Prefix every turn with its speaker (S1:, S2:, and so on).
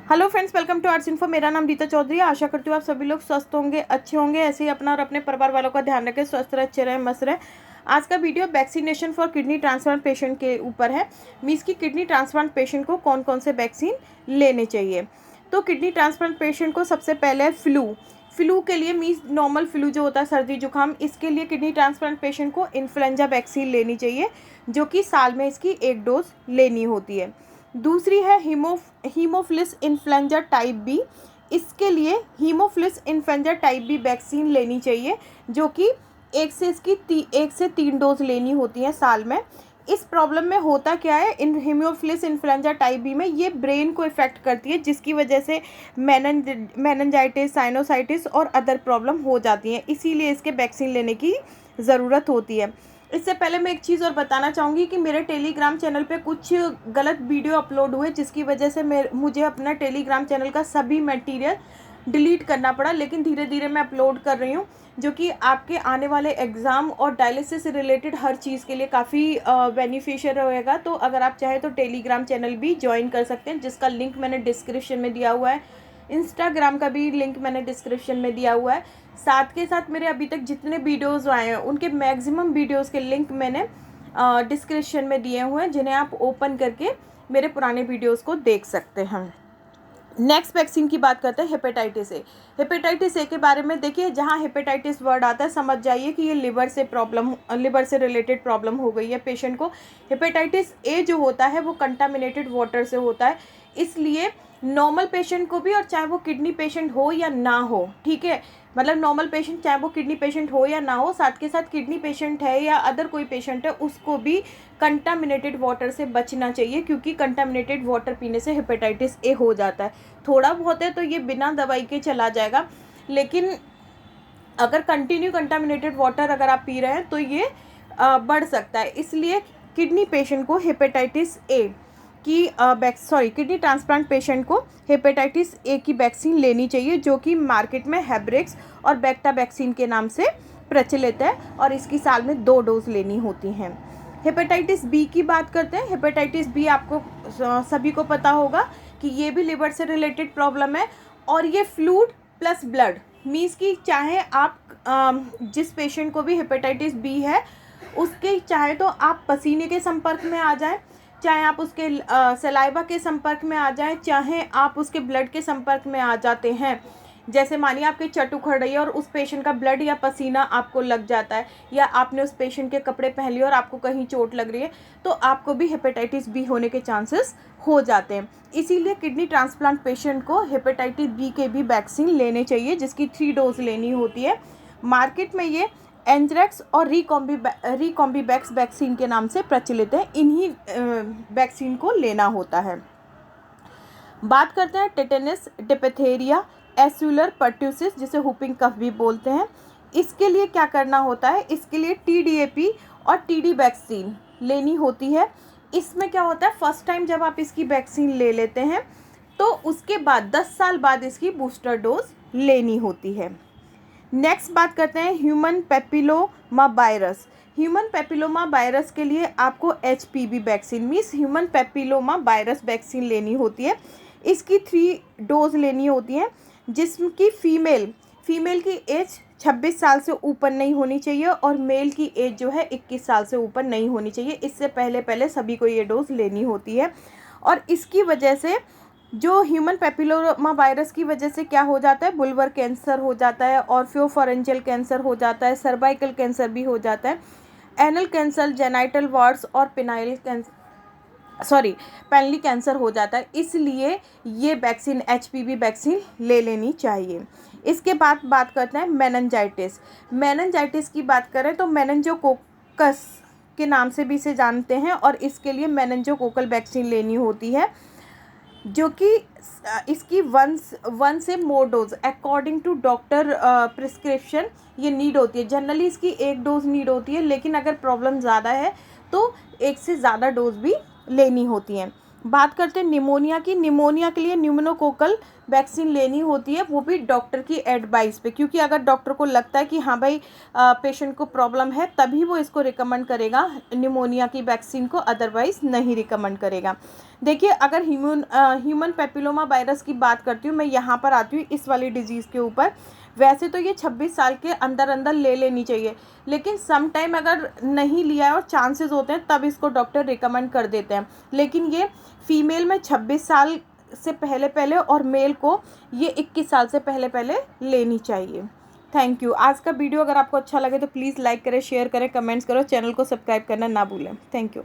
S1: Hello friends, welcome to arts info. मेरा नाम रीता चौधरी है। आशा करती हूँ आप सभी लोग स्वस्थ होंगे, अच्छे होंगे। ऐसे ही अपना और अपने परिवार वालों का ध्यान रखें, स्वस्थ रहे, अच्छे रहे, मस्त रहे। आज का video vaccination for kidney transplant patient के ऊपर है। मीन्स की किडनी ट्रांसप्लांट पेशेंट को कौन कौन से वैक्सीन लेने चाहिए। तो किडनी ट्रांसप्लांट पेशेंट को सबसे पहले फ्लू के लिए, मीन्स नॉर्मल फ्लू जो होता है, सर्दी जुकाम, इसके लिए किडनी ट्रांसप्लांट पेशेंट को इन्फ्लुएंजा वैक्सीन लेनी चाहिए, जो कि साल में इसकी 1 डोज लेनी होती है। दूसरी है हीमोफिलस इन्फ्लुएंजा टाइप बी। इसके लिए haemophilus influenza type B vaccine लेनी चाहिए, जो कि 1 से 3 डोज लेनी होती है साल में। इस प्रॉब्लम में होता क्या है, इन हीमोफिलस इन्फ्लुएंजा टाइप बी में ये ब्रेन को इफेक्ट करती है, जिसकी वजह से मेनिंजाइटिस, साइनोसाइटिस और अदर प्रॉब्लम हो जाती हैं। इसीलिए इसके वैक्सीन लेने की ज़रूरत होती है। इससे पहले मैं एक चीज़ और बताना चाहूँगी कि मेरे टेलीग्राम चैनल पे कुछ गलत वीडियो अपलोड हुए, जिसकी वजह से मुझे अपना टेलीग्राम चैनल का सभी मटेरियल डिलीट करना पड़ा। लेकिन धीरे धीरे मैं अपलोड कर रही हूँ, जो कि आपके आने वाले एग्ज़ाम और डायलिसिस से रिलेटेड हर चीज़ के लिए काफ़ी बेनिफिशियल रहेगा। तो अगर आप चाहें तो टेलीग्राम चैनल भी ज्वाइन कर सकते हैं, जिसका लिंक मैंने डिस्क्रिप्शन में दिया हुआ है। इंस्टाग्राम का भी लिंक मैंने डिस्क्रिप्शन में दिया हुआ है। साथ के साथ मेरे अभी तक जितने वीडियोज़ आए हैं, उनके मैक्सिमम वीडियोज़ के लिंक मैंने डिस्क्रिप्शन में दिए हुए हैं, जिन्हें आप ओपन करके मेरे पुराने वीडियोज़ को देख सकते हैं। नेक्स्ट वैक्सीन की बात करते हैं, हेपेटाइटिस ए। हेपेटाइटिस ए के बारे में देखिए, जहाँ हेपेटाइटिस वर्ड आता है समझ जाइए कि ये लिवर से रिलेटेड प्रॉब्लम हो गई है पेशेंट को। हेपेटाइटिस ए जो होता है वो कंटामिनेटेड वाटर से होता है, इसलिए नॉर्मल पेशेंट को भी, और चाहे वो किडनी पेशेंट हो या ना हो, ठीक है, मतलब नॉर्मल पेशेंट चाहे वो किडनी पेशेंट हो या ना हो, साथ के साथ किडनी पेशेंट है या अदर कोई पेशेंट है, उसको भी कंटामिनेटेड वाटर से बचना चाहिए, क्योंकि कंटामिनेटेड वाटर पीने से हेपेटाइटिस ए हो जाता है। थोड़ा बहुत है तो ये बिना दवाई के चला जाएगा, लेकिन अगर कंटिन्यू कंटामिनेटेड वाटर अगर आप पी रहे हैं तो ये बढ़ सकता है। इसलिए किडनी पेशेंट को हेपेटाइटिस ए की किडनी ट्रांसप्लांट पेशेंट को हेपेटाइटिस ए की वैक्सीन लेनी चाहिए, जो कि मार्केट में हेब्रिक्स और बेक्टा वैक्सीन के नाम से प्रचलित है, और इसकी साल में 2 डोज लेनी होती हैं। हेपेटाइटिस बी की बात करते हैं। हेपेटाइटिस बी आपको सभी को पता होगा कि ये भी लिवर से रिलेटेड प्रॉब्लम है, और ये फ्लूइड प्लस ब्लड, मीन्स कि चाहे आप जिस पेशेंट को भी हेपेटाइटिस बी है, उसके चाहे तो आप पसीने के संपर्क में आ जाएं, चाहे आप उसके सलाइवा के संपर्क में आ जाएं, चाहे आप उसके ब्लड के संपर्क में आ जाते हैं। जैसे मानिए आपकी चट उखड़ रही है और उस पेशेंट का ब्लड या पसीना आपको लग जाता है, या आपने उस पेशेंट के कपड़े पहन लिए और आपको कहीं चोट लग रही है, तो आपको भी हेपेटाइटिस बी होने के चांसेस हो जाते हैं। इसीलिए किडनी ट्रांसप्लांट पेशेंट को हेपेटाइटिस बी के भी वैक्सीन लेने चाहिए, जिसकी 3 डोज लेनी होती है। मार्केट में ये एंथ्रेक्स और रिकॉम्बीवैक्स वैक्सीन के नाम से प्रचलित है। इन्हीं वैक्सीन को लेना होता है। बात करते हैं टेटेनस, डिप्थीरिया, एस्युलर पर्ट्यूसिस, जिसे हुपिंग कफ भी बोलते हैं। इसके लिए क्या करना होता है, इसके लिए TDAP और TD वैक्सीन लेनी होती है। इसमें क्या होता है, फर्स्ट टाइम जब आप इसकी वैक्सीन ले लेते हैं तो उसके बाद 10 साल बाद इसकी बूस्टर डोज लेनी होती है। नेक्स्ट बात करते हैं human papilloma virus. Human papilloma virus के लिए आपको HPV vaccine, means human papilloma virus vaccine लेनी होती है। इसकी 3 डोज लेनी होती हैं, जिसकी फीमेल की एज 26 साल से ऊपर नहीं होनी चाहिए, और मेल की एज जो है 21 साल से ऊपर नहीं होनी चाहिए। इससे पहले सभी को ये डोज लेनी होती है। और इसकी वजह से, जो ह्यूमन पेपिलोमा वायरस की वजह से क्या हो जाता है, बुल्बर कैंसर हो जाता है, और ऑरोफैरिंजियल कैंसर हो जाता है, सर्वाइकल कैंसर भी हो जाता है, एनल कैंसर, जेनाइटल वार्ड्स और पेनली कैंसर हो जाता है। इसलिए ये वैक्सीन HPV वैक्सीन ले लेनी चाहिए। इसके बाद बात करते हैं मेनिंजाइटिस की बात करें तो मेनिंजोकोकस के नाम से भी इसे जानते हैं, और इसके लिए मेनिंजोकोकल वैक्सीन लेनी होती है, जो कि इसकी 1 से more dose according to doctor prescription ये नीड होती है। जनरली इसकी 1 डोज नीड होती है, लेकिन अगर प्रॉब्लम ज़्यादा है तो 1 से ज़्यादा डोज भी लेनी होती हैं। बात करते हैं निमोनिया की। निमोनिया के लिए न्यूमोकोकल वैक्सीन लेनी होती है, वो भी डॉक्टर की एडवाइस पे, क्योंकि अगर डॉक्टर को लगता है कि हाँ भाई पेशेंट को प्रॉब्लम है, तभी वो इसको रिकमेंड करेगा निमोनिया की वैक्सीन को, अदरवाइज़ नहीं रिकमेंड करेगा। देखिए, अगर ह्यूमन पेपिलोमा वायरस की बात करती हूँ, मैं यहाँ पर आती हूँ इस वाली डिजीज़ के ऊपर। वैसे तो ये 26 साल के अंदर अंदर ले लेनी चाहिए, लेकिन सम टाइम अगर नहीं लिया है और चांसेस होते हैं तब इसको डॉक्टर रिकमेंड कर देते हैं। लेकिन ये फीमेल में 26 साल से पहले पहले और मेल को ये 21 साल से पहले पहले लेनी चाहिए। Thank you. आज का वीडियो अगर आपको अच्छा लगे तो प्लीज़ लाइक करें, शेयर करें, कमेंट्स करो, चैनल को सब्सक्राइब करना ना भूलें। Thank you.